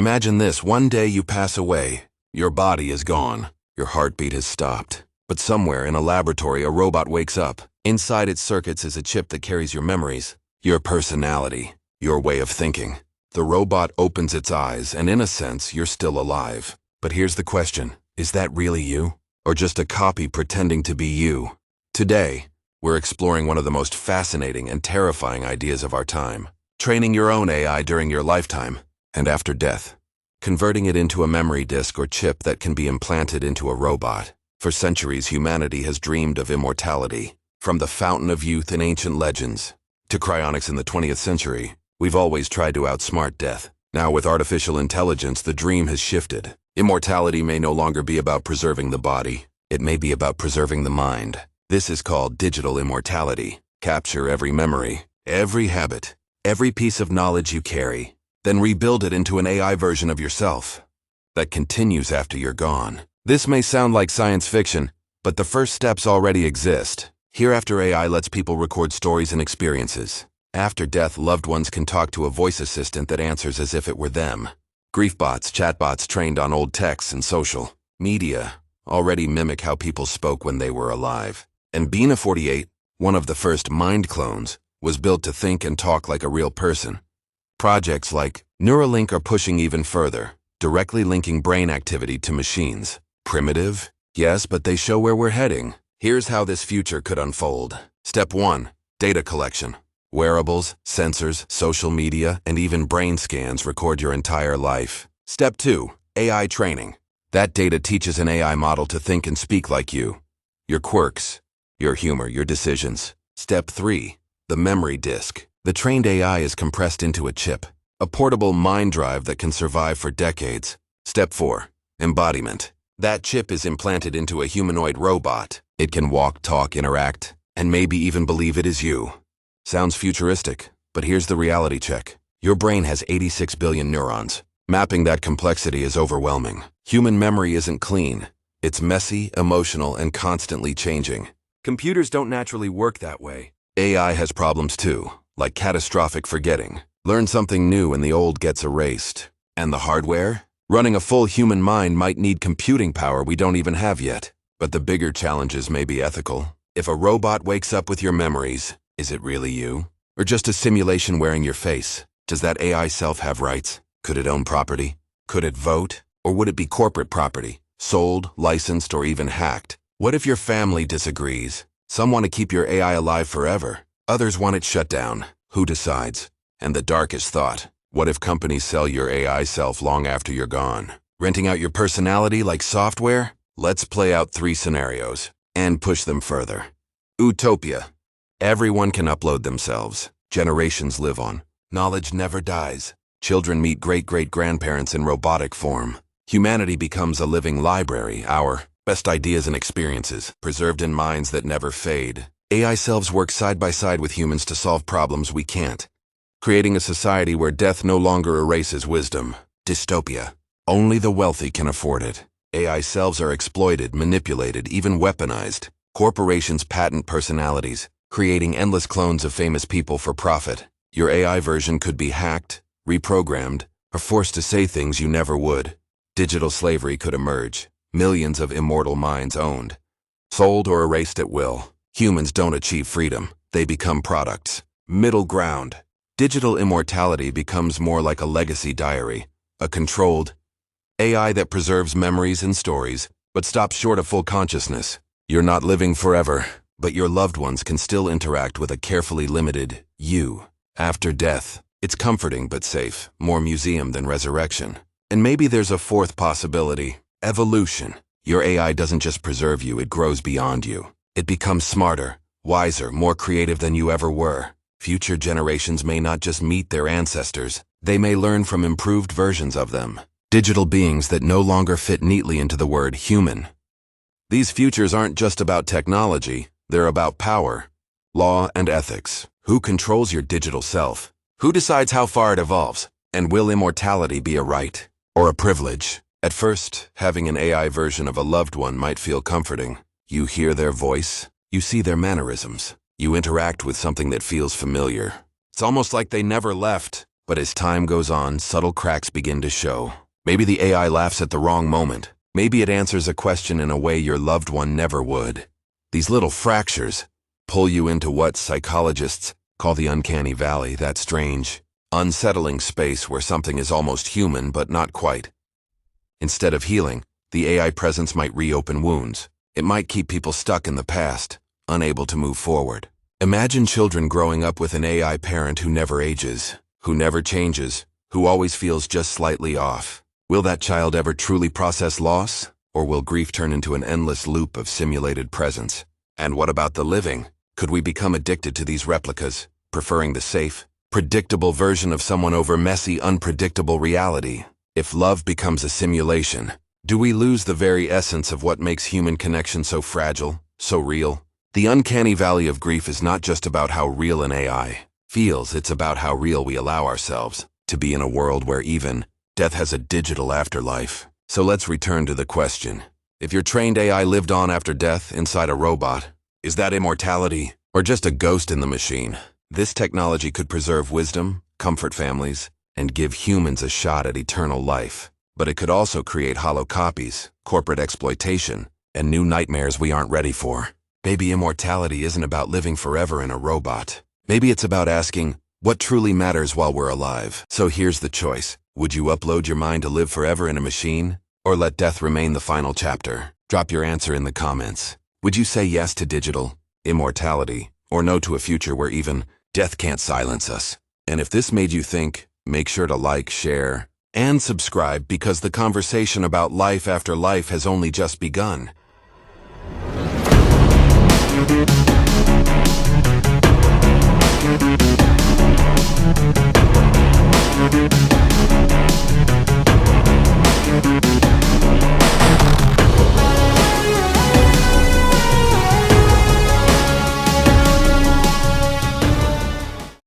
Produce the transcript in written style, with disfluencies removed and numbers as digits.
Imagine this, one day you pass away. Your body is gone. Your heartbeat has stopped. But somewhere in a laboratory, a robot wakes up. Inside its circuits is a chip that carries your memories, your personality, your way of thinking. The robot opens its eyes, and in a sense, you're still alive. But here's the question, is that really you? Or just a copy pretending to be you? Today, we're exploring one of the most fascinating and terrifying ideas of our time. Training your own AI during your lifetime and after death. Converting it into a memory disk or chip that can be implanted into a robot. For centuries, humanity has dreamed of immortality. From the fountain of youth in ancient legends to cryonics in the 20th century, we've always tried to outsmart death. Now with artificial intelligence, the dream has shifted. Immortality may no longer be about preserving the body. It may be about preserving the mind. This is called digital immortality. Capture every memory, every habit, every piece of knowledge you carry, then rebuild it into an AI version of yourself that continues after you're gone. This may sound like science fiction, but the first steps already exist. Hereafter, AI lets people record stories and experiences. After death, loved ones can talk to a voice assistant that answers as if it were them. Griefbots, chatbots trained on old texts and social media already mimic how people spoke when they were alive. And Bina 48, one of the first mind clones, was built to think and talk like a real person. Projects like Neuralink are pushing even further, directly linking brain activity to machines. Primitive? Yes, but they show where we're heading. Here's how this future could unfold. Step 1. Data collection. Wearables, sensors, social media, and even brain scans record your entire life. Step 2. AI training. That data teaches an AI model to think and speak like you. Your quirks, your humor, your decisions. Step 3. The memory disk. The trained AI is compressed into a chip, a portable mind drive that can survive for decades. Step 4. Embodiment. That chip is implanted into a humanoid robot. It can walk, talk, interact, and maybe even believe it is you. Sounds futuristic, but here's the reality check. Your brain has 86 billion neurons. Mapping that complexity is overwhelming. Human memory isn't clean. It's messy, emotional, and constantly changing. Computers don't naturally work that way. AI has problems too, like catastrophic forgetting. Learn something new and the old gets erased. And the hardware? Running a full human mind might need computing power we don't even have yet. But the bigger challenges may be ethical. If a robot wakes up with your memories, is it really you? Or just a simulation wearing your face? Does that AI self have rights? Could it own property? Could it vote? Or would it be corporate property? Sold, licensed, or even hacked? What if your family disagrees? Some want to keep your AI alive forever. Others want it shut down. Who decides? And the darkest thought, what if companies sell your AI self long after you're gone? Renting out your personality like software? Let's play out 3 scenarios and push them further. Utopia. Everyone can upload themselves. Generations live on. Knowledge never dies. Children meet great-great-grandparents in robotic form. Humanity becomes a living library, our best ideas and experiences, preserved in minds that never fade. AI selves work side by side with humans to solve problems we can't, creating a society where death no longer erases wisdom. Dystopia. Only the wealthy can afford it. AI selves are exploited, manipulated, even weaponized. Corporations patent personalities, creating endless clones of famous people for profit. Your AI version could be hacked, reprogrammed, or forced to say things you never would. Digital slavery could emerge. Millions of immortal minds owned, sold or erased at will. Humans don't achieve freedom. They become products. Middle ground. Digital immortality becomes more like a legacy diary, a controlled AI that preserves memories and stories, but stops short of full consciousness. You're not living forever, but your loved ones can still interact with a carefully limited you. After death, it's comforting but safe, more museum than resurrection. And maybe there's a fourth possibility. Evolution. Your AI doesn't just preserve you, it grows beyond you. It becomes smarter, wiser, more creative than you ever were. Future generations may not just meet their ancestors, they may learn from improved versions of them. Digital beings that no longer fit neatly into the word human. These futures aren't just about technology, they're about power, law, and ethics. Who controls your digital self? Who decides how far it evolves? And will immortality be a right or a privilege? At first, having an AI version of a loved one might feel comforting. You hear their voice, you see their mannerisms, you interact with something that feels familiar. It's almost like they never left. But as time goes on, subtle cracks begin to show. Maybe the AI laughs at the wrong moment. Maybe it answers a question in a way your loved one never would. These little fractures pull you into what psychologists call the uncanny valley, that strange, unsettling space where something is almost human but not quite. Instead of healing, the AI presence might reopen wounds. It might keep people stuck in the past, unable to move forward. Imagine children growing up with an AI parent who never ages, who never changes, who always feels just slightly off. Will that child ever truly process loss, or will grief turn into an endless loop of simulated presence? And what about the living? Could we become addicted to these replicas, preferring the safe, predictable version of someone over messy, unpredictable reality? If love becomes a simulation, do we lose the very essence of what makes human connection so fragile, so real? The uncanny valley of grief is not just about how real an AI feels, it's about how real we allow ourselves to be in a world where even death has a digital afterlife. So let's return to the question. If your trained AI lived on after death inside a robot, is that immortality or just a ghost in the machine? This technology could preserve wisdom, comfort families, and give humans a shot at eternal life. But it could also create hollow copies, corporate exploitation, and new nightmares we aren't ready for. Maybe immortality isn't about living forever in a robot. Maybe it's about asking, what truly matters while we're alive? So here's the choice. Would you upload your mind to live forever in a machine, or let death remain the final chapter? Drop your answer in the comments. Would you say yes to digital immortality, or no to a future where even death can't silence us? And if this made you think, make sure to like, share, and subscribe, because the conversation about life after life has only just begun.